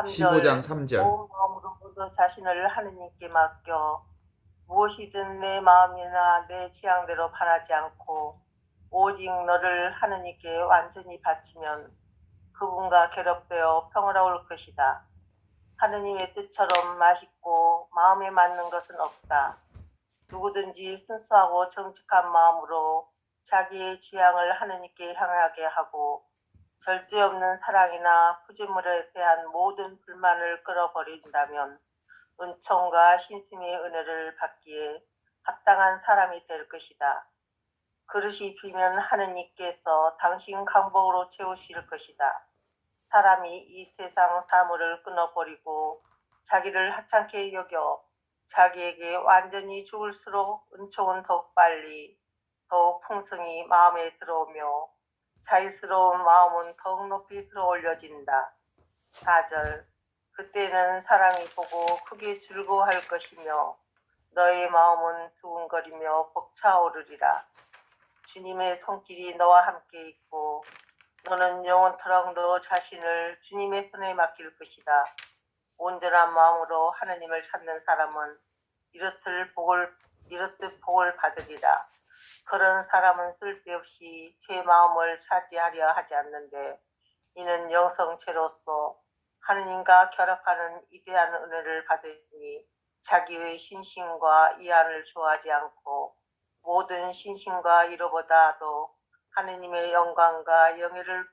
15장 3절 3절. 온 마음으로 너 자신을 하느님께 맡겨 무엇이든 내 마음이나 내 취향대로 바라지 않고 오직 너를 하느님께 완전히 바치면 그분과 결합되어 평화로울 것이다. 하느님의 뜻처럼 맛있고 마음에 맞는 것은 없다. 누구든지 순수하고 정직한 마음으로 자기의 취향을 하느님께 향하게 하고 절제 없는 사랑이나 구제물에 대한 모든 불만을 끌어버린다면 은총과 신심의 은혜를 받기에 합당한 사람이 될 것이다. 그릇이 비면 하느님께서 당신 강복으로 채우실 것이다. 사람이 이 세상 사물을 끊어버리고 자기를 하찮게 여겨 자기에게 완전히 죽을수록 은총은 더욱 빨리 더욱 풍성히 마음에 들어오며 자유스러운 마음은 더욱 높이 들어올려진다. 4절 그때는 사람이 보고 크게 즐거워할 것이며 너의 마음은 두근거리며 벅차오르리라. 주님의 손길이 너와 함께 있고 너는 영원토록 너 자신을 주님의 손에 맡길 것이다. 온전한 마음으로 하느님을 찾는 사람은 이렇듯 복을 받으리라. 그런 사람은 쓸데없이 제 마음을 차지하려 하지 않는데 이는 영성체로서 하느님과 결합하는 위대한 은혜를 받으니 자기의 신심과 이안을 좋아하지 않고 모든 신심과 이로보다도 하느님의 영광과 영예를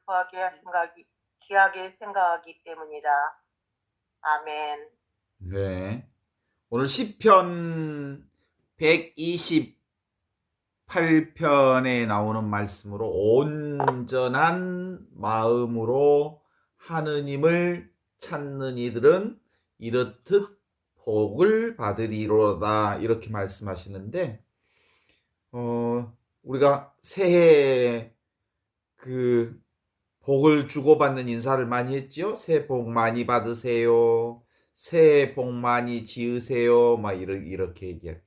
귀하게 생각하기 때문이다. 아멘. 네. 오늘 시편 128편에 나오는 말씀으로 온전한 마음으로 하느님을 찾는 이들은 이렇듯 복을 받으리로다 이렇게 말씀하시는데 우리가 새해에 그 복을 주고받는 인사를 많이 했죠. 새해 복 많이 받으세요. 새해 복 많이 지으세요. 막 이렇게 얘기해.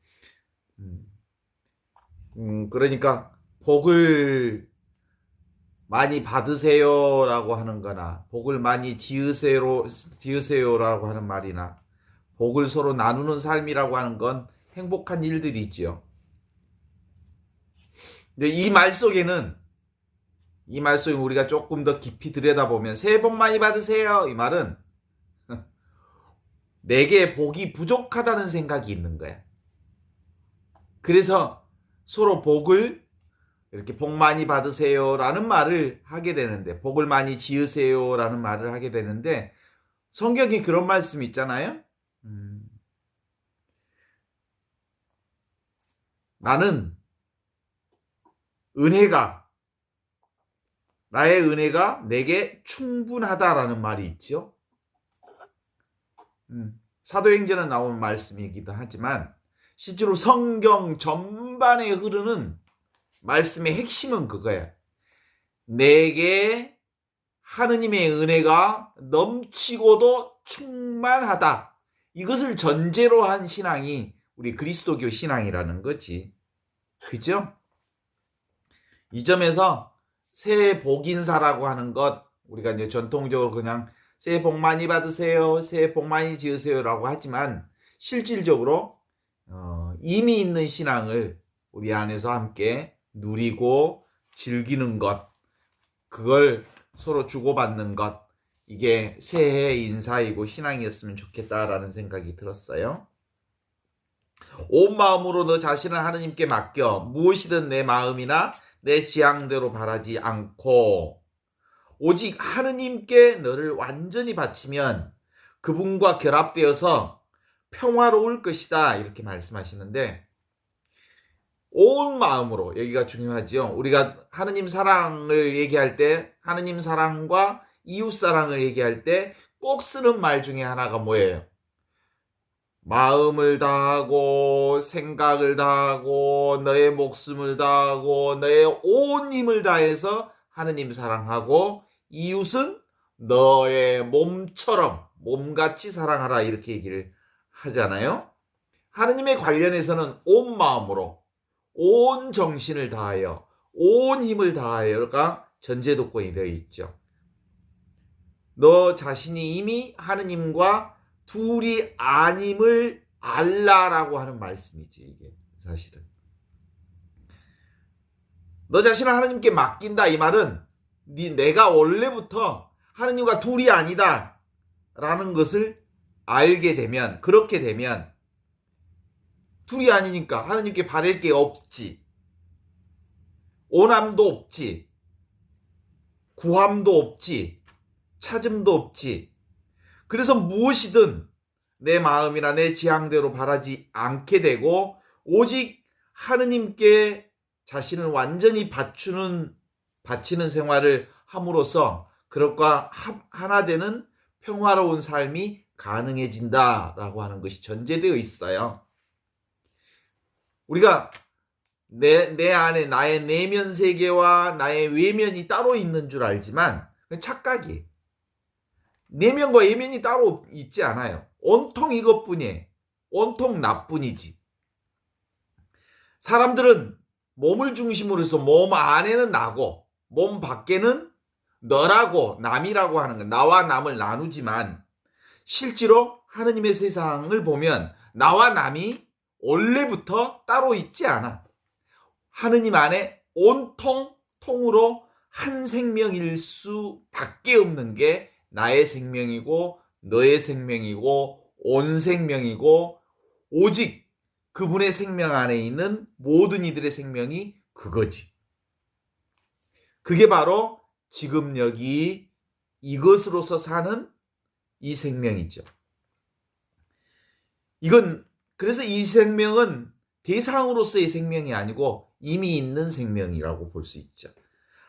그러니까 복을 많이 받으세요라고 하는 거나 복을 많이 지으세요라고 하는 말이나 복을 서로 나누는 삶이라고 하는 건 행복한 일들이지요. 근데 이 말 속에 우리가 조금 더 깊이 들여다보면 새해 복 많이 받으세요. 이 말은 내게 복이 부족하다는 생각이 있는 거야. 그래서 서로 복을 이렇게 복 많이 받으세요라는 말을 하게 되는데 복을 많이 지으세요라는 말을 하게 되는데 성경에 그런 말씀 있잖아요. 나는 나의 은혜가 내게 충분하다라는 말이 있죠. 사도행전에 나오는 말씀이기도 하지만 실제로 성경 전반에 흐르는 말씀의 핵심은 그거예요. 내게 하느님의 은혜가 넘치고도 충만하다. 이것을 전제로 한 신앙이 우리 그리스도교 신앙이라는 거지. 그죠? 이 점에서 새해 복 인사라고 하는 것 우리가 이제 전통적으로 그냥 새해 복 많이 받으세요. 새해 복 많이 지으세요라고 하지만 실질적으로 이미 있는 신앙을 우리 안에서 함께 누리고 즐기는 것, 그걸 서로 주고받는 것, 이게 새해 인사이고 신앙이었으면 좋겠다라는 생각이 들었어요. 온 마음으로 너 자신을 하느님께 맡겨 무엇이든 내 마음이나 내 지향대로 바라지 않고 오직 하느님께 너를 완전히 바치면 그분과 결합되어서 평화로울 것이다 이렇게 말씀하시는데 온 마음으로 여기가 중요하죠. 우리가 하느님 사랑을 얘기할 때 하느님 사랑과 이웃 사랑을 얘기할 때 꼭 쓰는 말 중에 하나가 뭐예요? 마음을 다하고 생각을 다하고 너의 목숨을 다하고 너의 온 힘을 다해서 하느님 사랑하고 이웃은 너의 몸처럼 몸같이 사랑하라 이렇게 얘기를 하잖아요. 하느님에 관련해서는 온 마음으로 온 정신을 다하여 온 힘을 다하여가 전제조건이 되어 있죠. 너 자신이 이미 하느님과 둘이 아님을 알라라고 하는 말씀이지, 이게 사실은. 너 자신을 하느님께 맡긴다, 이 말은 내가 원래부터 하느님과 둘이 아니다 라는 것을 알게 되면, 그렇게 되면 둘이 아니니까 하느님께 바랄 게 없지, 오남도 없지, 구함도 없지, 찾음도 없지. 그래서 무엇이든 내 마음이나 내 지향대로 바라지 않게 되고 오직 하느님께 자신을 완전히 바치는 생활을 함으로써 그것과 하나 되는 평화로운 삶이 가능해진다라고 하는 것이 전제되어 있어요. 우리가 내 안에 나의 내면 세계와 나의 외면이 따로 있는 줄 알지만 그건 착각이에요. 내면과 외면이 따로 있지 않아요. 온통 이것뿐이에요. 온통 나뿐이지. 사람들은 몸을 중심으로 해서 몸 안에는 나고 몸 밖에는 너라고 남이라고 하는 거, 나와 남을 나누지만 실제로 하느님의 세상을 보면 나와 남이 원래부터 따로 있지 않아. 하느님 안에 온통 통으로 한 생명일 수밖에 없는 게 나의 생명이고 너의 생명이고 온 생명이고 오직 그분의 생명 안에 있는 모든 이들의 생명이 그거지. 그게 바로 지금 여기 이것으로서 사는 이 생명이죠. 그래서 이 생명은 대상으로서의 생명이 아니고 이미 있는 생명이라고 볼 수 있죠.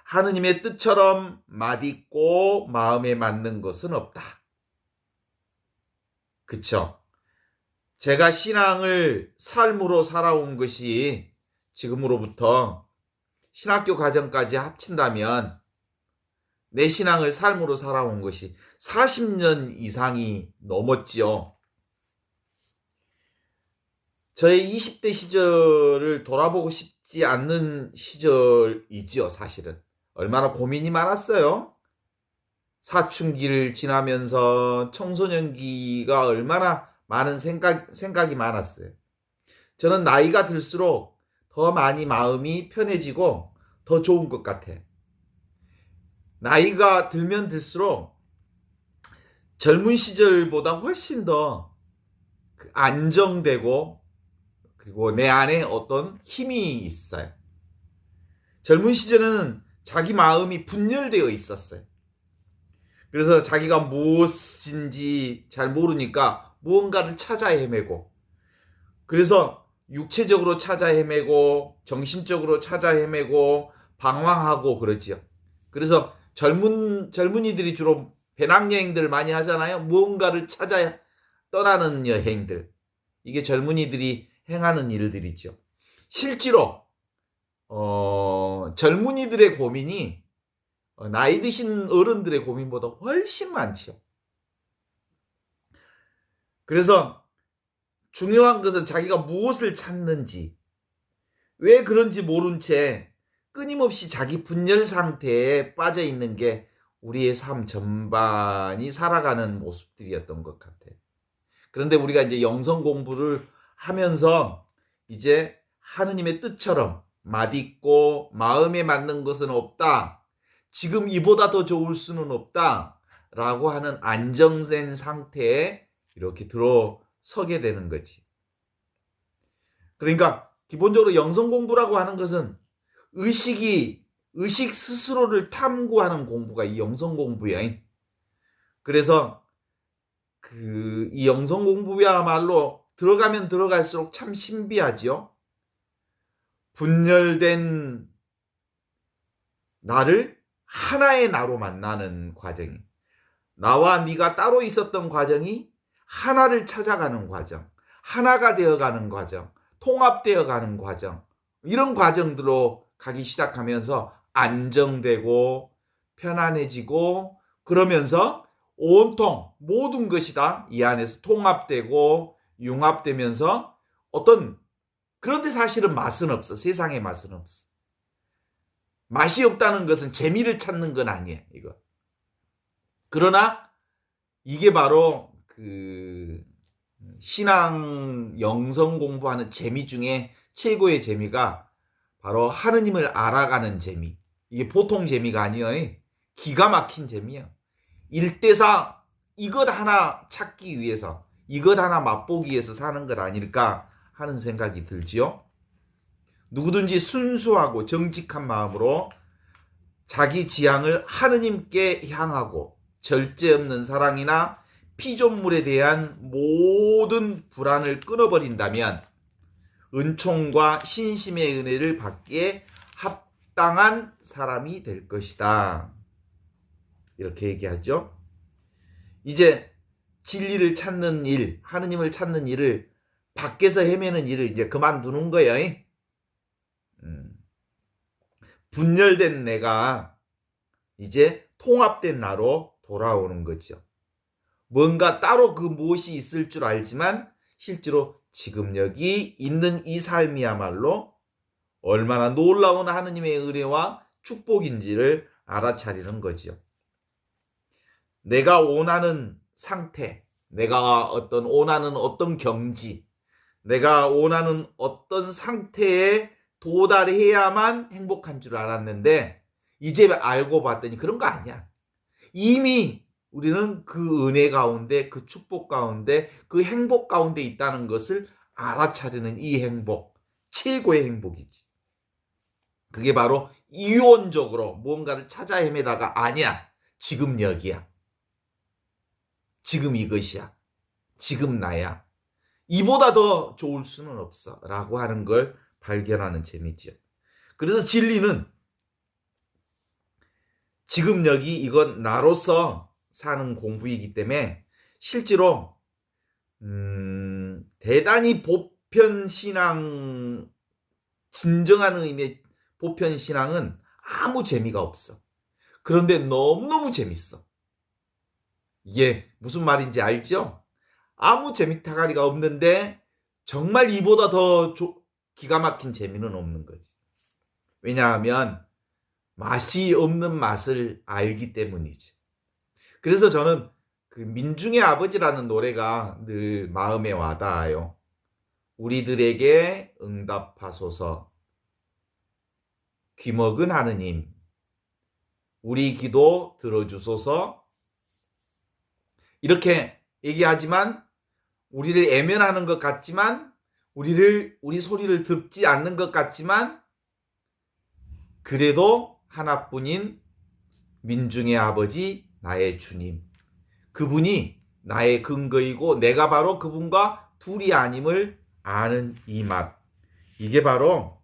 하느님의 뜻처럼 맛있고 마음에 맞는 것은 없다. 그쵸? 제가 신앙을 삶으로 살아온 것이 지금으로부터 신학교 과정까지 합친다면 내 신앙을 삶으로 살아온 것이 40년 이상이 넘었지요. 저의 20대 시절을 돌아보고 싶지 않는 시절이지요, 사실은. 얼마나 고민이 많았어요. 사춘기를 지나면서 청소년기가 얼마나 많은 생각이 많았어요. 저는 나이가 들수록 더 많이 마음이 편해지고 더 좋은 것 같아. 나이가 들면 들수록 젊은 시절보다 훨씬 더 안정되고 그리고 내 안에 어떤 힘이 있어요. 젊은 시절에는 자기 마음이 분열되어 있었어요. 그래서 자기가 무엇인지 잘 모르니까 무언가를 찾아 헤매고, 그래서 육체적으로 찾아 헤매고 정신적으로 찾아 헤매고 방황하고 그러지요. 그래서 젊은이들이 주로 배낭여행들을 많이 하잖아요. 무언가를 찾아 떠나는 여행들. 이게 젊은이들이 행하는 일들이죠. 실제로 젊은이들의 고민이 나이 드신 어른들의 고민보다 훨씬 많죠. 그래서 중요한 것은 자기가 무엇을 찾는지, 왜 그런지 모른 채 끊임없이 자기 분열 상태에 빠져 있는 게 우리의 삶 전반이 살아가는 모습들이었던 것 같아요. 그런데 우리가 이제 영성 공부를 하면서 이제 하느님의 뜻처럼 맛있고 마음에 맞는 것은 없다, 지금 이보다 더 좋을 수는 없다 라고 하는 안정된 상태에 이렇게 들어서게 되는 거지. 그러니까 기본적으로 영성 공부라고 하는 것은 의식 스스로를 탐구하는 공부가 이 영성 공부야. 그래서 이 영성 공부야말로 들어가면 들어갈수록 참 신비하죠. 분열된 나를 하나의 나로 만나는 과정이, 나와 네가 따로 있었던 과정이 하나를 찾아가는 과정, 하나가 되어가는 과정, 통합되어가는 과정, 이런 과정들로 가기 시작하면서 안정되고 편안해지고, 그러면서 온통 모든 것이 다 이 안에서 통합되고 융합되면서 그런데 사실은 맛은 없어. 세상에 맛은 없어. 맛이 없다는 것은 재미를 찾는 건 아니에요, 이거. 그러나 이게 바로 그 신앙 영성 공부하는 재미 중에 최고의 재미가 바로 하느님을 알아가는 재미. 이게 보통 재미가 아니에요. 기가 막힌 재미야. 1대4 이것 하나 찾기 위해서, 이것 하나 맛보기 위해서 사는 것 아닐까 하는 생각이 들지요. 누구든지 순수하고 정직한 마음으로 자기 지향을 하느님께 향하고 절제 없는 사랑이나 피조물에 대한 모든 불안을 끊어버린다면 은총과 신심의 은혜를 받기에 합당한 사람이 될 것이다. 이렇게 얘기하죠. 이제 진리를 찾는 일, 하느님을 찾는 일을, 밖에서 헤매는 일을 이제 그만두는 거예요. 분열된 내가 이제 통합된 나로 돌아오는 거죠. 뭔가 따로 그 무엇이 있을 줄 알지만 실제로 지금 여기 있는 이 삶이야말로 얼마나 놀라운 하느님의 은혜와 축복인지를 알아차리는 거죠. 내가 원하는 상태, 내가 원하는 어떤 경지, 내가 원하는 어떤 상태에 도달해야만 행복한 줄 알았는데 이제 알고 봤더니 그런 거 아니야. 이미 우리는 그 은혜 가운데, 그 축복 가운데, 그 행복 가운데 있다는 것을 알아차리는 이 행복, 최고의 행복이지. 그게 바로 이원적으로 무언가를 찾아 헤매다가 아니야. 지금 여기야. 지금 이것이야. 지금 나야. 이보다 더 좋을 수는 없어. 라고 하는 걸 발견하는 재미죠. 그래서 진리는 지금 여기 이건 나로서 사는 공부이기 때문에 실제로 대단히 보편신앙, 진정한 의미의 보편신앙은 아무 재미가 없어. 그런데 너무너무 재밌어. 이게 무슨 말인지 알죠? 아무 재미타가리가 없는데 정말 이보다 더 기가 막힌 재미는 없는 거지. 왜냐하면 맛이 없는 맛을 알기 때문이죠. 그래서 저는 그 민중의 아버지라는 노래가 늘 마음에 와닿아요. 우리들에게 응답하소서. 귀먹은 하느님, 우리 기도 들어주소서. 이렇게 얘기하지만 우리를 애면하는 것 같지만 우리 소리를 듣지 않는 것 같지만 그래도 하나뿐인 민중의 아버지 나의 주님, 그분이 나의 근거이고 내가 바로 그분과 둘이 아님을 아는 이 맛, 이게 바로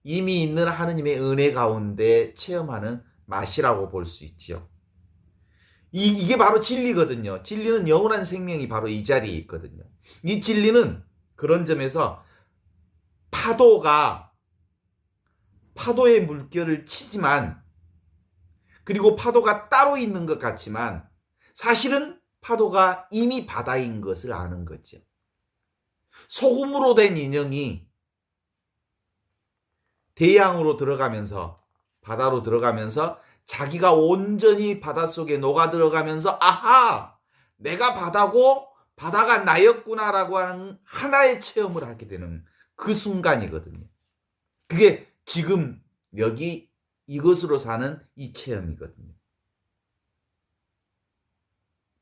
이미 있는 하느님의 은혜 가운데 체험하는 맛이라고 볼 수 있지요. 이게 바로 진리거든요. 진리는 영원한 생명이 바로 이 자리에 있거든요. 이 진리는 그런 점에서 파도의 물결을 치지만, 그리고 파도가 따로 있는 것 같지만 사실은 파도가 이미 바다인 것을 아는 거죠. 소금으로 된 인형이 대양으로 들어가면서, 바다로 들어가면서 자기가 온전히 바닷속에 녹아 들어가면서 아하! 내가 바다고 바다가 나였구나라고 하는 하나의 체험을 하게 되는 그 순간이거든요. 그게 지금 여기 이것으로 사는 이 체험이거든요.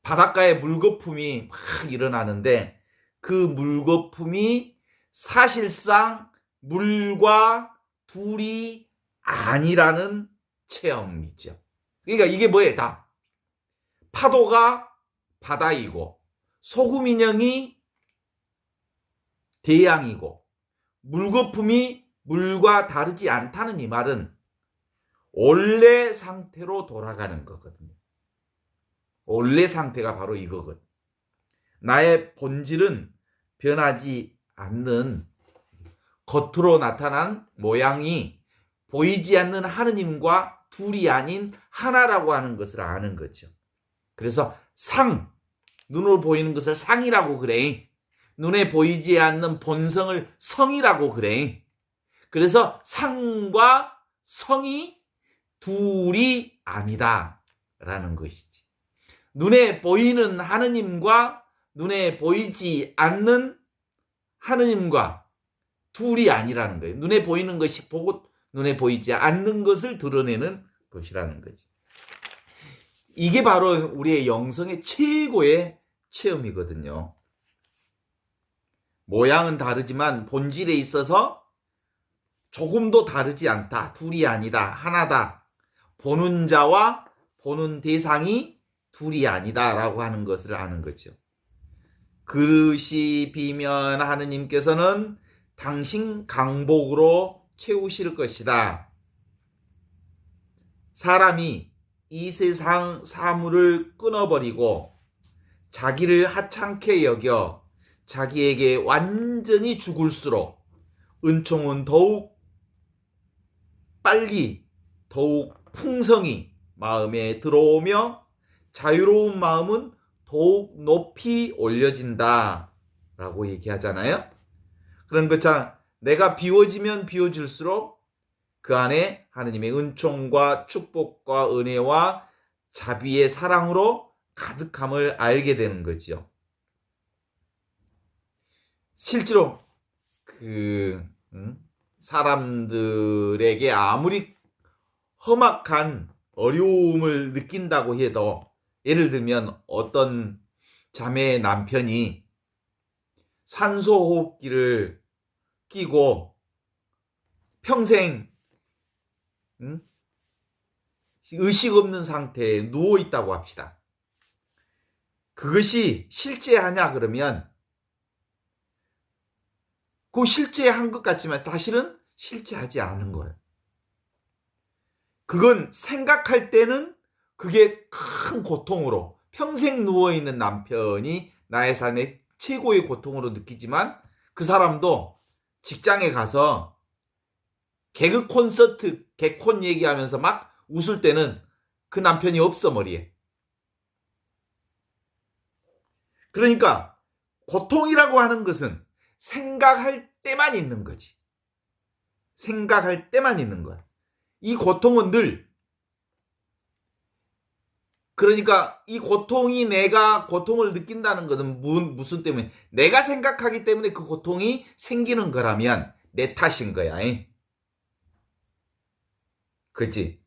바닷가에 물거품이 막 일어나는데 그 물거품이 사실상 물과 둘이 아니라는 체험이죠. 그러니까 이게 뭐예요? 다 파도가 바다이고 소금 인형이 대양이고 물거품이 물과 다르지 않다는 이 말은 원래 상태로 돌아가는 거거든요. 원래 상태가 바로 이거거든. 나의 본질은 변하지 않는 겉으로 나타난 모양이 보이지 않는 하느님과 둘이 아닌 하나라고 하는 것을 아는 거죠. 그래서 눈으로 보이는 것을 상이라고 그래. 눈에 보이지 않는 본성을 성이라고 그래. 그래서 상과 성이 둘이 아니다라는 것이지. 눈에 보이는 하느님과 눈에 보이지 않는 하느님과 둘이 아니라는 거예요. 눈에 보이는 것이 보고 눈에 보이지 않는 것을 드러내는 것이라는 거지. 이게 바로 우리의 영성의 최고의 체험이거든요. 모양은 다르지만 본질에 있어서 조금도 다르지 않다. 둘이 아니다. 하나다. 보는 자와 보는 대상이 둘이 아니다 라고 하는 것을 아는 거죠. 그릇이 비면 하느님께서는 당신 강복으로 채우실 것이다. 사람이 이 세상 사물을 끊어버리고 자기를 하찮게 여겨 자기에게 완전히 죽을수록 은총은 더욱 빨리 더욱 풍성히 마음에 들어오며 자유로운 마음은 더욱 높이 올려진다 라고 얘기하잖아요. 그런 것처럼 내가 비워지면 비워질수록 그 안에 하느님의 은총과 축복과 은혜와 자비의 사랑으로 가득함을 알게 되는 거죠. 실제로 사람들에게 아무리 험악한 어려움을 느낀다고 해도, 예를 들면 어떤 자매의 남편이 산소호흡기를 끼고 평생 의식 없는 상태에 누워 있다고 합시다. 그것이 실제하냐 그러면 그 실제한 것 같지만 사실은 실제하지 않은 거예요. 그건 생각할 때는 그게 큰 고통으로, 평생 누워있는 남편이 나의 삶의 최고의 고통으로 느끼지만 그 사람도 직장에 가서 개그 콘서트, 개콘 얘기하면서 막 웃을 때는 그 남편이 없어, 머리에. 그러니까 고통이라고 하는 것은 생각할 때만 있는 거지. 생각할 때만 있는 거야. 이 고통은 늘, 그러니까 이 고통이, 내가 고통을 느낀다는 것은 무슨 때문에? 내가 생각하기 때문에 그 고통이 생기는 거라면 내 탓인 거야. 그치?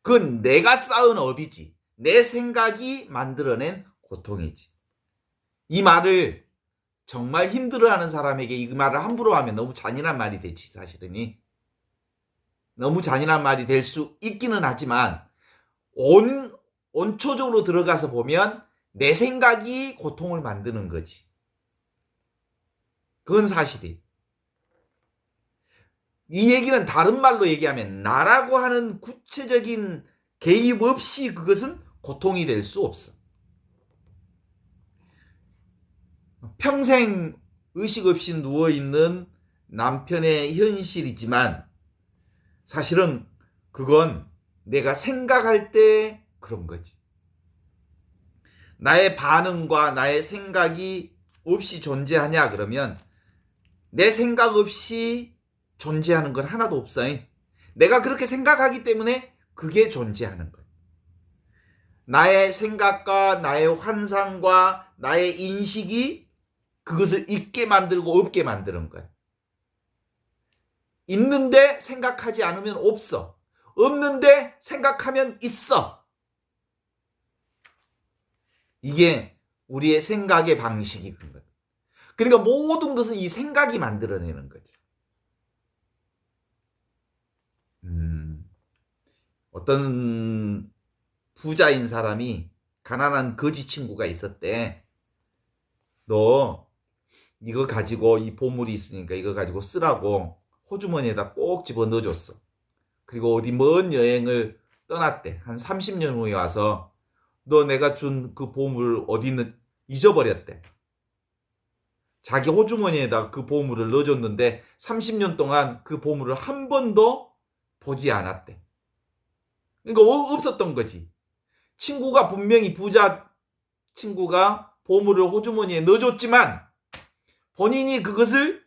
그건 내가 쌓은 업이지. 내 생각이 만들어낸 고통이지. 이 말을 정말 힘들어하는 사람에게 이 말을 함부로 하면 너무 잔인한 말이 되지, 사실은. 너무 잔인한 말이 될 수 있기는 하지만 원초적으로 들어가서 보면 내 생각이 고통을 만드는 거지. 그건 사실이. 이 얘기는 다른 말로 얘기하면 나라고 하는 구체적인 개입 없이 그것은 고통이 될 수 없어. 평생 의식 없이 누워있는 남편의 현실이지만 사실은 그건 내가 생각할 때 그런 거지. 나의 반응과 나의 생각이 없이 존재하냐 그러면 내 생각 없이 존재하는 건 하나도 없어. 내가 그렇게 생각하기 때문에 그게 존재하는 거야. 나의 생각과 나의 환상과 나의 인식이 그것을 있게 만들고 없게 만드는 거야. 있는데 생각하지 않으면 없어. 없는데 생각하면 있어. 이게 우리의 생각의 방식이 그런 거야. 그러니까 모든 것은 이 생각이 만들어내는 거죠. 어떤 부자인 사람이 가난한 거지 친구가 있었대. 너 이거 가지고, 이 보물이 있으니까 이거 가지고 쓰라고 호주머니에다 꼭 집어 넣어줬어. 그리고 어디 먼 여행을 떠났대. 한 30년 후에 와서 너 내가 준 그 보물 어디 있는 잊어버렸대. 자기 호주머니에다 그 보물을 넣어줬는데 30년 동안 그 보물을 한 번도 보지 않았대. 그러니까 없었던 거지. 친구가 분명히, 부자 친구가 보물을 호주머니에 넣어줬지만 본인이 그것을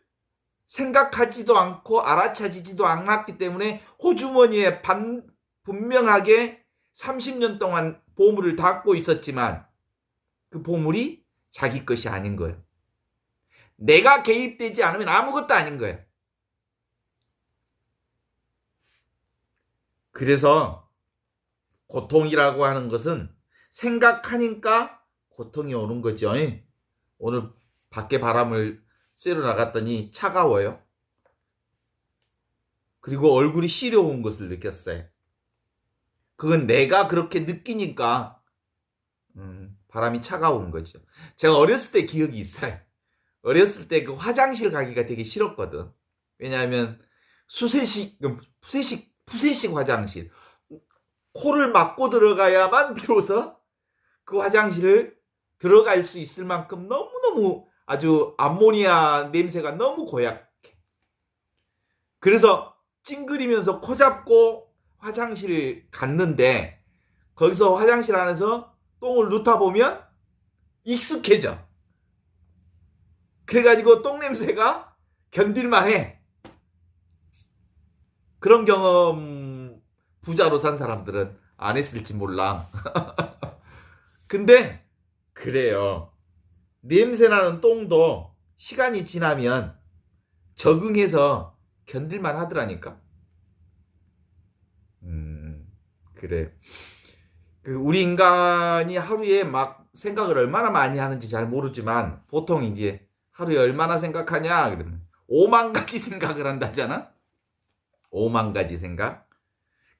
생각하지도 않고 알아차지지도 않았기 때문에 호주머니에 분명하게 30년 동안 보물을 닦고 있었지만 그 보물이 자기 것이 아닌 거예요. 내가 개입되지 않으면 아무것도 아닌 거예요. 그래서 고통이라고 하는 것은 생각하니까 고통이 오는 거죠. 오늘 밖에 바람을 쐬러 나갔더니 차가워요. 그리고 얼굴이 시려운 것을 느꼈어요. 그건 내가 그렇게 느끼니까 바람이 차가운 거죠. 제가 어렸을 때 기억이 있어요. 어렸을 때 그 화장실 가기가 되게 싫었거든. 왜냐하면 푸세식 화장실. 코를 막고 들어가야만 비로소 그 화장실을 들어갈 수 있을 만큼 너무너무 아주 암모니아 냄새가 너무 고약해. 그래서 찡그리면서 코 잡고 화장실 갔는데 거기서 화장실 안에서 똥을 누타 보면 익숙해져. 그래가지고 똥 냄새가 견딜만해. 그런 경험 부자로 산 사람들은 안 했을지 몰라. 근데 그래요. 냄새나는 똥도 시간이 지나면 적응해서 견딜만 하더라니까. 그래. 우리 인간이 하루에 막 생각을 얼마나 많이 하는지 잘 모르지만 보통 이제 하루에 얼마나 생각하냐 그러면 5만 가지 생각을 한다잖아. 5만 가지 생각.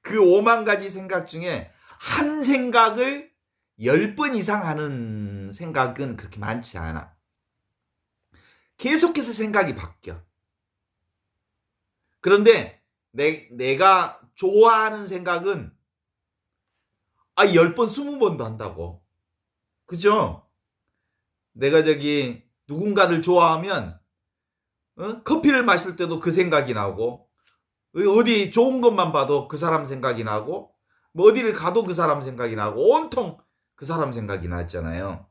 그 5만 가지 생각 중에 한 생각을 10번 이상 하는 생각은 그렇게 많지 않아. 계속해서 생각이 바뀌어. 그런데 내가 좋아하는 생각은 10번, 20번도 한다고. 그죠? 내가 누군가를 좋아하면 커피를 마실 때도 그 생각이 나고 어디 좋은 것만 봐도 그 사람 생각이 나고 뭐 어디를 가도 그 사람 생각이 나고 온통 그 사람 생각이 났잖아요.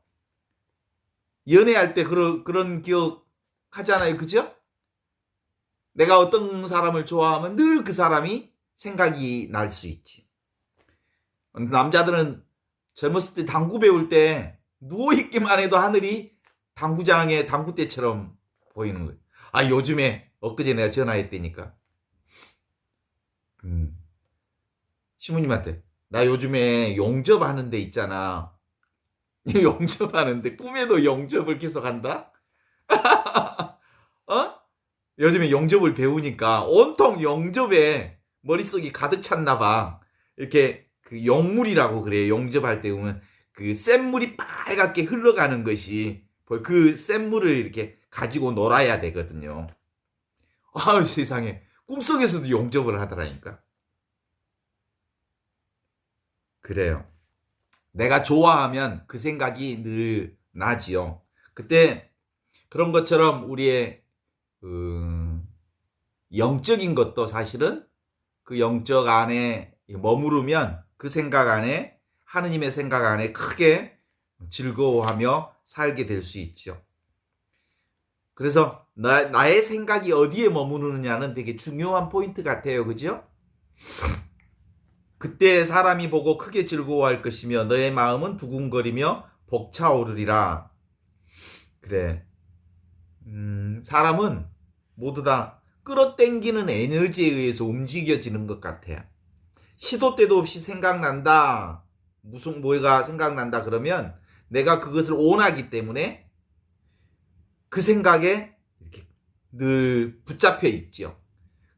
연애할 때 그런 기억 하잖아요. 그죠? 내가 어떤 사람을 좋아하면 늘 그 사람이 생각이 날 수 있지. 남자들은 젊었을 때 당구 배울 때 누워있기만 해도 하늘이 당구장의 당구대처럼 보이는 거예요. 요즘에 엊그제 내가 전화했다니까. 시부님한테 나 요즘에 용접하는 데 있잖아. 용접하는데 꿈에도 용접을 계속 한다? 요즘에 용접을 배우니까 온통 용접에 머릿속이 가득 찼나 봐. 이렇게 그 용물이라고 그래요. 용접할 때 보면 그 샘물이 빨갛게 흘러가는 것이 그 샘물을 이렇게 가지고 놀아야 되거든요. 세상에 꿈속에서도 용접을 하더라니까. 그래요. 내가 좋아하면 그 생각이 늘 나지요. 그때 그런 것처럼 우리의 영적인 것도 사실은 그 영적 안에 머무르면 그 생각 안에 하느님의 생각 안에 크게 즐거워하며 살게 될 수 있죠. 그래서 나의 생각이 어디에 머무르느냐는 되게 중요한 포인트 같아요. 그죠? 그때 사람이 보고 크게 즐거워할 것이며 너의 마음은 두근거리며 벅차오르리라. 그래. 사람은 모두 다 끌어당기는 에너지에 의해서 움직여지는 것 같아요. 시도 때도 없이 생각난다. 무슨 뭐가 생각난다 그러면 내가 그것을 원하기 때문에 그 생각에 이렇게 늘 붙잡혀 있죠.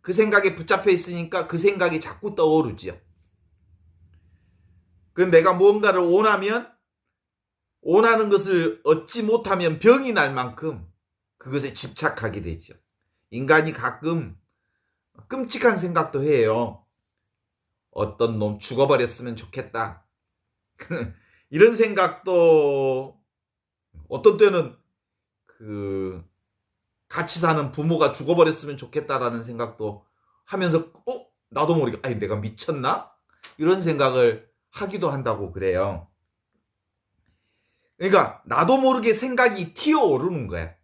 그 생각에 붙잡혀 있으니까 그 생각이 자꾸 떠오르죠. 그럼 내가 무언가를 원하면 원하는 것을 얻지 못하면 병이 날 만큼 그것에 집착하게 되죠. 인간이 가끔 끔찍한 생각도 해요. 어떤 놈 죽어버렸으면 좋겠다. 이런 생각도 어떤 때는 같이 사는 부모가 죽어버렸으면 좋겠다라는 생각도 하면서 나도 모르게 내가 미쳤나? 이런 생각을 하기도 한다고 그래요. 그러니까 나도 모르게 생각이 튀어오르는 거야.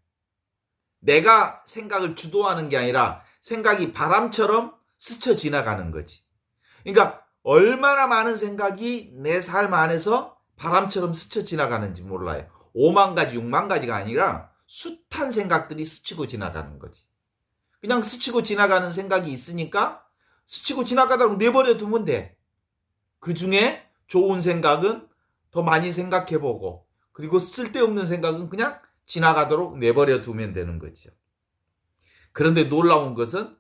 내가 생각을 주도하는 게 아니라 생각이 바람처럼 스쳐 지나가는 거지. 그러니까 얼마나 많은 생각이 내 삶 안에서 바람처럼 스쳐 지나가는지 몰라요. 5만 가지, 6만 가지가 아니라 숱한 생각들이 스치고 지나가는 거지. 그냥 스치고 지나가는 생각이 있으니까 스치고 지나가다가 내버려 두면 돼. 그 중에 좋은 생각은 더 많이 생각해보고, 그리고 쓸데없는 생각은 그냥 지나가도록 내버려 두면 되는 거죠. 그런데 놀라운 것은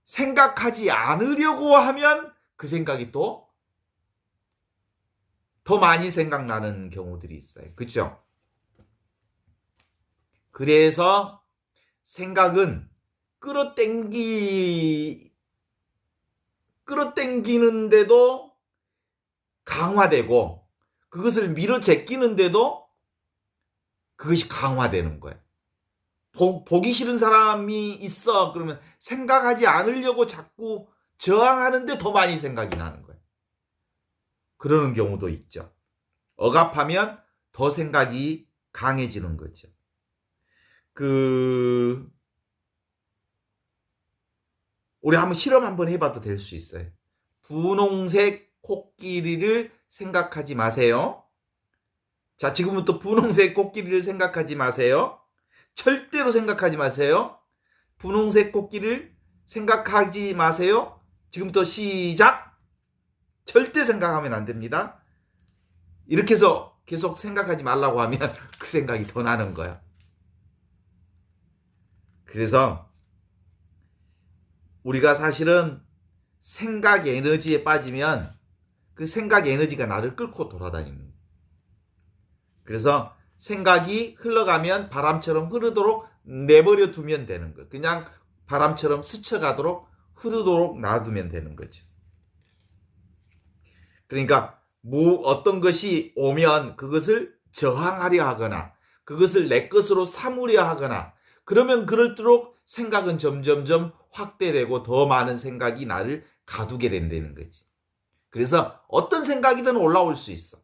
생각하지 않으려고 하면 그 생각이 또 더 많이 생각나는 경우들이 있어요. 그렇죠? 그래서 생각은 끌어당기는데도 강화되고, 그것을 밀어 제끼는데도 그것이 강화되는 거예요. 보기 싫은 사람이 있어. 그러면 생각하지 않으려고 자꾸 저항하는데 더 많이 생각이 나는 거예요. 그러는 경우도 있죠. 억압하면 더 생각이 강해지는 거죠. 우리 한번 실험 한번 해봐도 될 수 있어요. 분홍색 코끼리를 생각하지 마세요. 자, 지금부터 분홍색 코끼리를 생각하지 마세요. 절대로 생각하지 마세요. 분홍색 코끼리를 생각하지 마세요. 지금부터 시작. 절대 생각하면 안 됩니다. 이렇게 해서 계속 생각하지 말라고 하면 그 생각이 더 나는 거야. 그래서 우리가 사실은 생각 에너지에 빠지면 그 생각 에너지가 나를 끌고 돌아다니는 거야. 그래서 생각이 흘러가면 바람처럼 흐르도록 내버려 두면 되는 거예요. 그냥 바람처럼 스쳐가도록 흐르도록 놔두면 되는 거죠. 그러니까 어떤 것이 오면 그것을 저항하려 하거나 그것을 내 것으로 삼으려 하거나, 그러면 그럴수록 생각은 점점점 확대되고 더 많은 생각이 나를 가두게 된다는 거지. 그래서 어떤 생각이든 올라올 수 있어.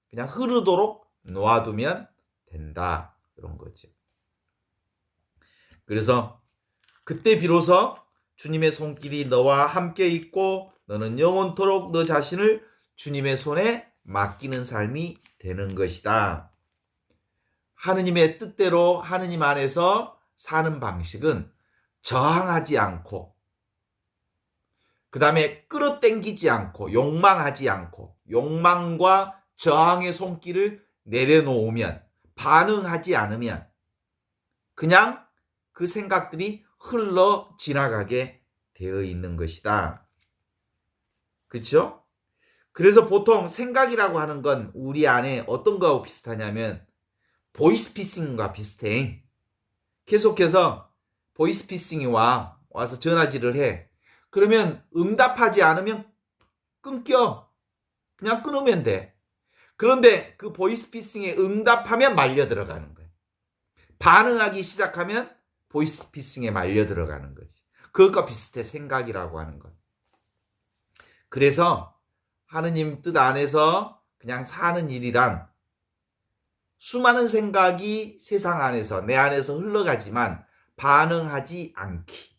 그냥 흐르도록 놓아두면 된다. 그런 거지. 그래서 그때 비로소 주님의 손길이 너와 함께 있고 너는 영원토록 너 자신을 주님의 손에 맡기는 삶이 되는 것이다. 하느님의 뜻대로 하느님 안에서 사는 방식은 저항하지 않고, 그 다음에 끌어당기지 않고, 욕망하지 않고, 욕망과 저항의 손길을 내려놓으면, 반응하지 않으면 그냥 그 생각들이 흘러 지나가게 되어 있는 것이다. 그렇죠? 그래서 보통 생각이라고 하는 건 우리 안에 어떤 거하고 비슷하냐면 보이스피싱과 비슷해. 계속해서 보이스피싱이 와서 전화질을 해. 그러면 응답하지 않으면 끊겨. 그냥 끊으면 돼. 그런데 그 보이스피싱에 응답하면 말려 들어가는 거야. 반응하기 시작하면 보이스피싱에 말려 들어가는 거지. 그것과 비슷해, 생각이라고 하는 건. 그래서 하느님 뜻 안에서 그냥 사는 일이란 수많은 생각이 세상 안에서, 내 안에서 흘러가지만 반응하지 않기,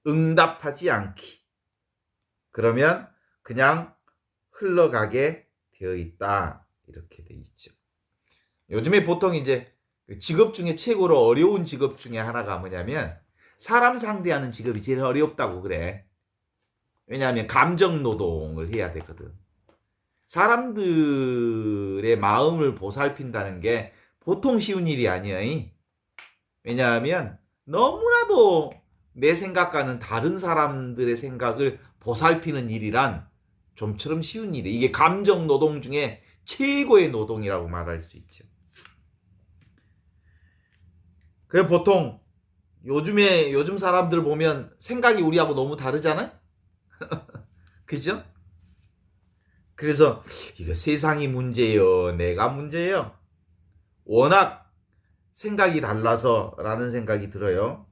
응답하지 않기. 그러면 그냥 흘러가게 되어 있다. 이렇게 돼 있죠. 요즘에 보통 이제 직업 중에 최고로 어려운 직업 중에 하나가 뭐냐면 사람 상대하는 직업이 제일 어렵다고 그래. 왜냐하면 감정 노동을 해야 되거든. 사람들의 마음을 보살핀다는 게 보통 쉬운 일이 아니야. 왜냐하면 너무나도 내 생각과는 다른 사람들의 생각을 보살피는 일이란 좀처럼 쉬운 일이야. 이게 감정 노동 중에 최고의 노동이라고 말할 수 있죠. 그래서 보통 요즘 사람들 보면 생각이 우리하고 너무 다르잖아요? 그죠? 그래서 이거 세상이 문제예요, 내가 문제예요? 워낙 생각이 달라서라는 생각이 들어요.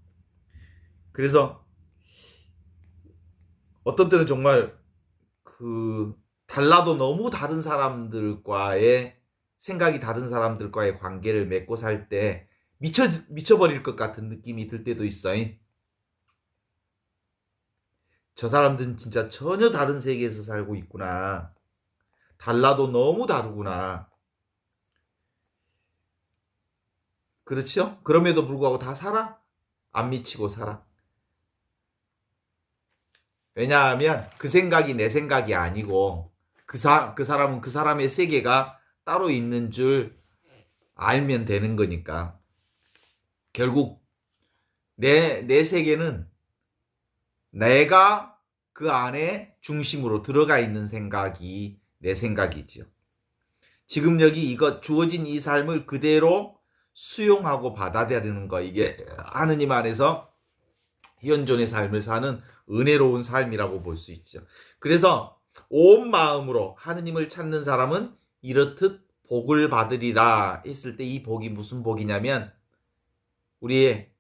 그래서 어떤 때는 정말 달라도 너무 다른 사람들과의 생각이 다른 사람들과의 관계를 맺고 살 때 미쳐버릴 것 같은 느낌이 들 때도 있어요. 저 사람들은 진짜 전혀 다른 세계에서 살고 있구나. 달라도 너무 다르구나. 그렇죠? 그럼에도 불구하고 다 살아? 안 미치고 살아. 왜냐하면 그 생각이 내 생각이 아니고 그 사람은 그 사람의 세계가 따로 있는 줄 알면 되는 거니까. 결국 내 세계는 내가 그 안에 중심으로 들어가 있는 생각이 내 생각이죠. 지금 여기 이거 주어진 이 삶을 그대로 수용하고 받아들이는 거, 이게 하느님 안에서 현존의 삶을 사는 은혜로운 삶이라고 볼 수 있죠. 그래서 온 마음으로 하느님을 찾는 사람은 이렇듯 복을 받으리라 했을 때 이 복이 무슨 복이냐면 우리의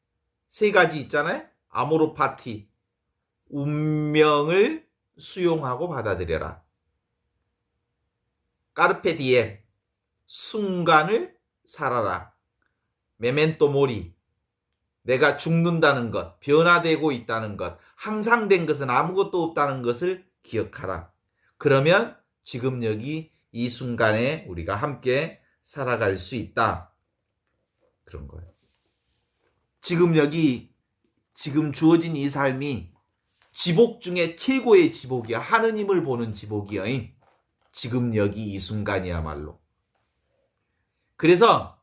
세 가지 있잖아요. 아모로파티, 운명을 수용하고 받아들여라. 까르페 디엠, 순간을 살아라. 메멘토 모리, 내가 죽는다는 것, 변화되고 있다는 것, 항상된 것은 아무것도 없다는 것을 기억하라. 그러면 지금 여기 이 순간에 우리가 함께 살아갈 수 있다. 그런 거예요. 지금 여기 지금 주어진 이 삶이 지복 중에 최고의 지복이야. 하느님을 보는 지복이야. 지금 여기 이 순간이야말로. 그래서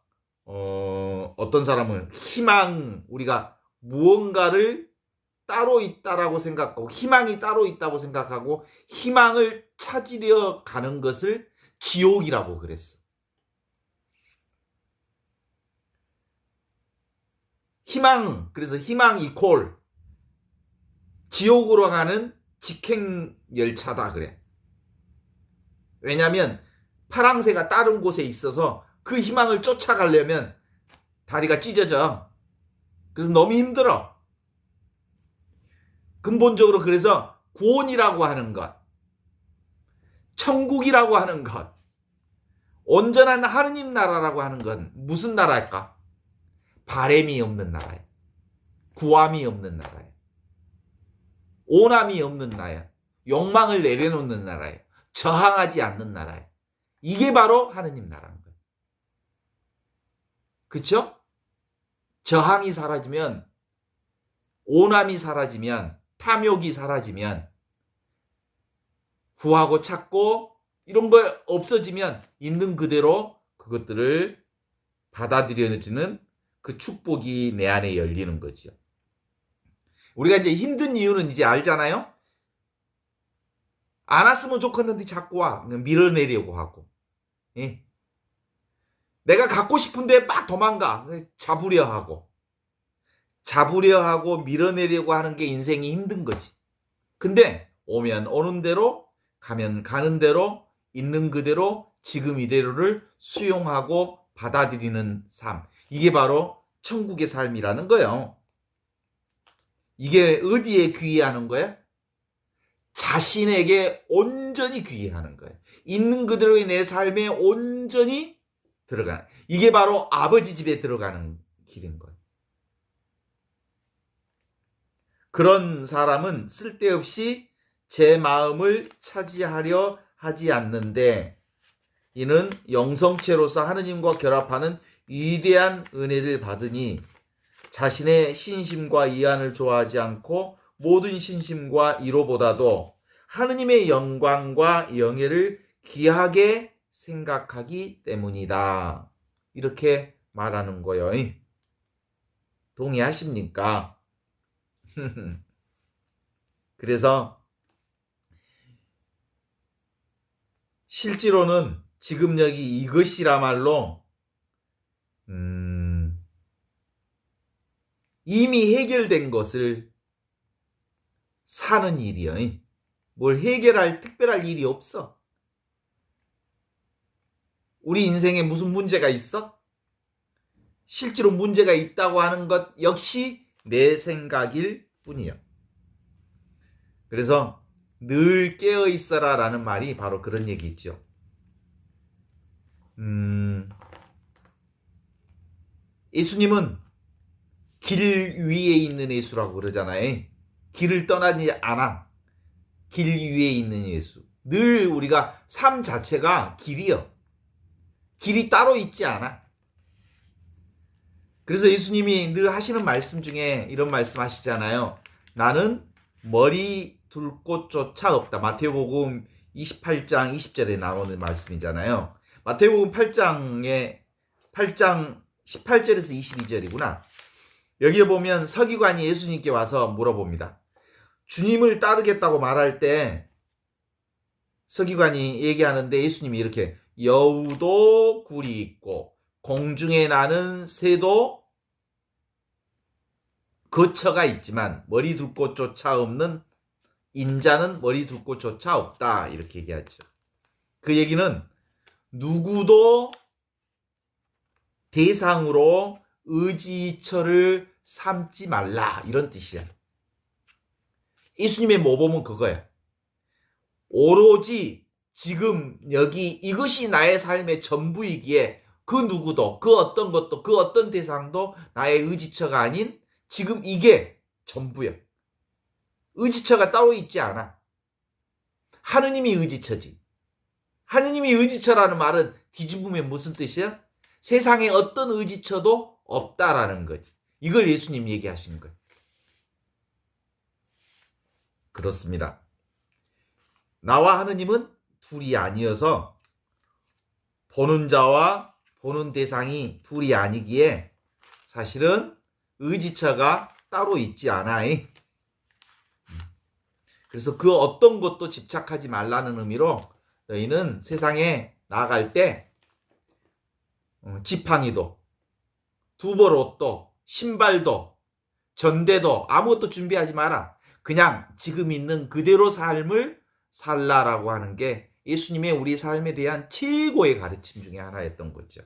어떤 사람은 희망, 우리가 무언가를 따로 있다라고 생각하고 희망이 따로 있다고 생각하고 희망을 찾으려 가는 것을 지옥이라고 그랬어. 희망, 그래서 희망 이콜 지옥으로 가는 직행 열차다 그래. 왜냐하면 파랑새가 다른 곳에 있어서 그 희망을 쫓아가려면 다리가 찢어져. 그래서 너무 힘들어. 근본적으로 그래서 구원이라고 하는 것, 천국이라고 하는 것, 온전한 하느님 나라라고 하는 건 무슨 나라일까? 바램이 없는 나라예요. 구함이 없는 나라예요. 오남이 없는 나라예요. 욕망을 내려놓는 나라예요. 저항하지 않는 나라예요. 이게 바로 하느님 나라인 거예요. 그쵸? 저항이 사라지면, 오남이 사라지면, 탐욕이 사라지면, 구하고 찾고 이런 거 없어지면 있는 그대로 그것들을 받아들여주는 그 축복이 내 안에 열리는 거죠. 우리가 이제 힘든 이유는 이제 알잖아요. 안 왔으면 좋겠는데 자꾸 와. 밀어내려고 하고. 예. 내가 갖고 싶은데 막 도망가. 잡으려 하고. 잡으려 하고 밀어내려고 하는 게 인생이 힘든 거지. 근데 오면 오는 대로, 가면 가는 대로, 있는 그대로 지금 이대로를 수용하고 받아들이는 삶. 이게 바로 천국의 삶이라는 거예요. 이게 어디에 귀의하는 거야? 자신에게 온전히 귀의하는 거예요. 있는 그대로의 내 삶에 온전히 들어가는. 이게 바로 아버지 집에 들어가는 길인 거예요. 그런 사람은 쓸데없이 제 마음을 차지하려 하지 않는데 이는 영성체로서 하느님과 결합하는 위대한 은혜를 받으니 자신의 신심과 이한을 좋아하지 않고 모든 신심과 이로보다도 하느님의 영광과 영예를 귀하게 생각하기 때문이다. 이렇게 말하는 거예요. 동의하십니까? 그래서 실제로는 지금 여기 이것이라말로 이미 해결된 것을 사는 일이요. 뭘 해결할 특별할 일이 없어. 우리 인생에 무슨 문제가 있어? 실제로 문제가 있다고 하는 것 역시 내 생각일 뿐이요. 그래서 늘 깨어 있어라 라는 말이 바로 그런 얘기죠. 예수님은 길 위에 있는 예수라고 그러잖아요. 길을 떠나지 않아. 길 위에 있는 예수. 늘 우리가 삶 자체가 길이요. 길이 따로 있지 않아. 그래서 예수님이 늘 하시는 말씀 중에 이런 말씀 하시잖아요. 나는 머리 둘 곳조차 없다. 마태복음 28장 20절에 나오는 말씀이잖아요. 마태복음 8장 18절에서 22절이구나. 여기에 보면 서기관이 예수님께 와서 물어봅니다. 주님을 따르겠다고 말할 때 서기관이 얘기하는데 예수님이 이렇게 여우도 굴이 있고 공중에 나는 새도 거처가 있지만 머리 둘 곳조차 없는 인자는 머리 둘 곳조차 없다. 이렇게 얘기하죠. 그 얘기는 누구도 대상으로 의지처를 삼지 말라. 이런 뜻이야. 예수님의 모범은 그거야. 오로지 지금 여기 이것이 나의 삶의 전부이기에 그 누구도 그 어떤 것도 그 어떤 대상도 나의 의지처가 아닌 지금 이게 전부야. 의지처가 따로 있지 않아. 하느님이 의지처지. 하느님이 의지처라는 말은 뒤집으면 무슨 뜻이야? 세상에 어떤 의지처도 없다라는 거지. 이걸 예수님 얘기하시는 거예요. 그렇습니다. 나와 하느님은 둘이 아니어서 보는 자와 보는 대상이 둘이 아니기에 사실은 의지처가 따로 있지 않아. 그래서 그 어떤 것도 집착하지 말라는 의미로 너희는 세상에 나아갈 때 지팡이도 두벌 옷도 신발도 전대도 아무것도 준비하지 마라. 그냥 지금 있는 그대로 삶을 살라라고 하는 게 예수님의 우리 삶에 대한 최고의 가르침 중에 하나였던 거죠.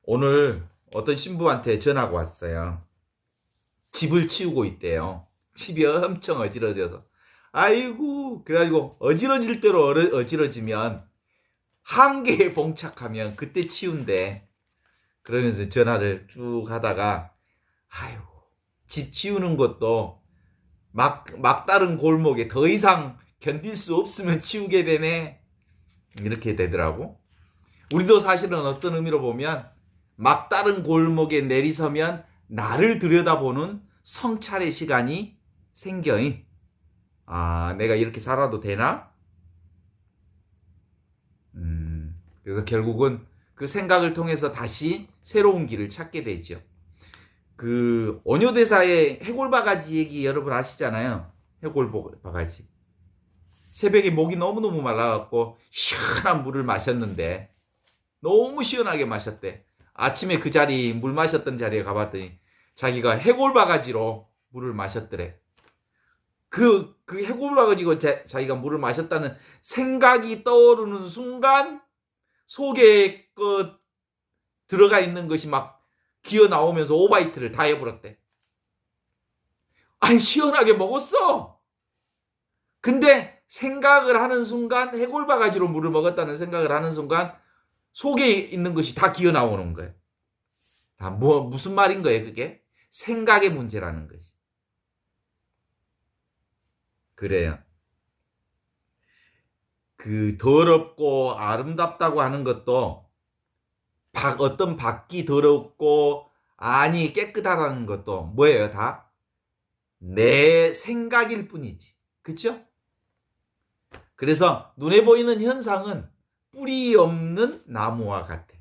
오늘 어떤 신부한테 전화가 왔어요. 집을 치우고 있대요. 집이 엄청 어지러져서. 아이고, 그래가지고 어지러질 대로 어지러지면 한계에 봉착하면 그때 치운대. 그러면서 전화를 쭉 하다가 아이고, 집 치우는 것도 막다른 골목에 더 이상 견딜 수 없으면 치우게 되네. 이렇게 되더라고. 우리도 사실은 어떤 의미로 보면 막다른 골목에 내리서면 나를 들여다보는 성찰의 시간이 생겨. 아, 내가 이렇게 살아도 되나? 그래서 결국은 그 생각을 통해서 다시 새로운 길을 찾게 되죠. 그 원효대사의 해골바가지 얘기 여러분 아시잖아요. 해골바가지. 새벽에 목이 너무너무 말라갖고 시원한 물을 마셨는데 너무 시원하게 마셨대. 아침에 그 자리 물 마셨던 자리에 가봤더니 자기가 해골바가지로 물을 마셨더래. 그 해골바가지고 자기가 물을 마셨다는 생각이 떠오르는 순간 속에 들어가 있는 것이 막 기어 나오면서 오바이트를 다 해버렸대. 아니 시원하게 먹었어. 근데 생각을 하는 순간 해골바가지로 물을 먹었다는 생각을 하는 순간 속에 있는 것이 다 기어 나오는 거예요. 다 무슨 말인 거예요 그게? 생각의 문제라는 것이. 그래요. 그 더럽고 아름답다고 하는 것도 어떤 밖이 더럽고 안이 깨끗하다는 것도 뭐예요? 다 내 생각일 뿐이지. 그렇죠? 그래서 눈에 보이는 현상은 뿌리 없는 나무와 같아.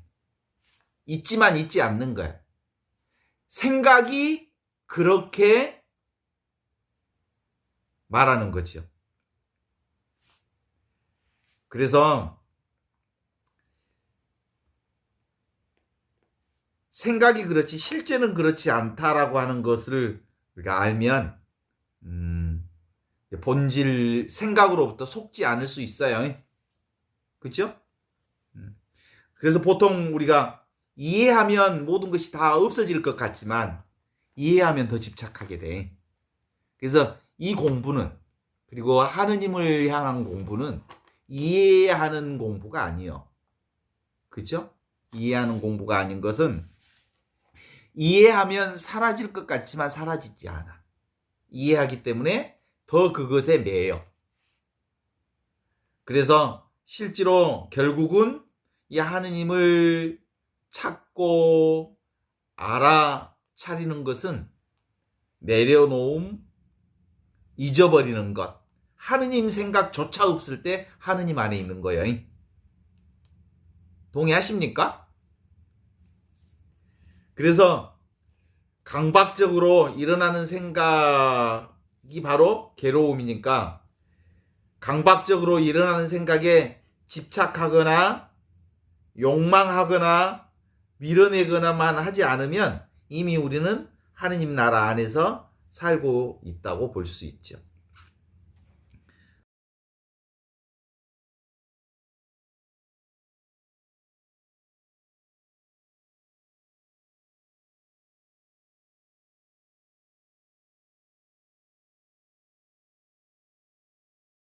있지만 있지 않는 거야. 생각이 그렇게 말하는 거죠. 그래서 생각이 그렇지 실제는 그렇지 않다라고 하는 것을 우리가 알면 본질 생각으로부터 속지 않을 수 있어요. 그렇죠? 그래서 보통 우리가 이해하면 모든 것이 다 없어질 것 같지만 이해하면 더 집착하게 돼. 그래서 이 공부는 그리고 하느님을 향한 공부는 이해하는 공부가 아니에요. 그렇죠? 이해하는 공부가 아닌 것은 이해하면 사라질 것 같지만 사라지지 않아. 이해하기 때문에 더 그것에 매여. 그래서 실제로 결국은 이 하느님을 찾고 알아차리는 것은 내려놓음, 잊어버리는 것. 하느님 생각조차 없을 때 하느님 안에 있는 거예요. 동의하십니까? 그래서 강박적으로 일어나는 생각이 바로 괴로움이니까 강박적으로 일어나는 생각에 집착하거나 욕망하거나 밀어내거나만 하지 않으면 이미 우리는 하느님 나라 안에서 살고 있다고 볼 수 있죠.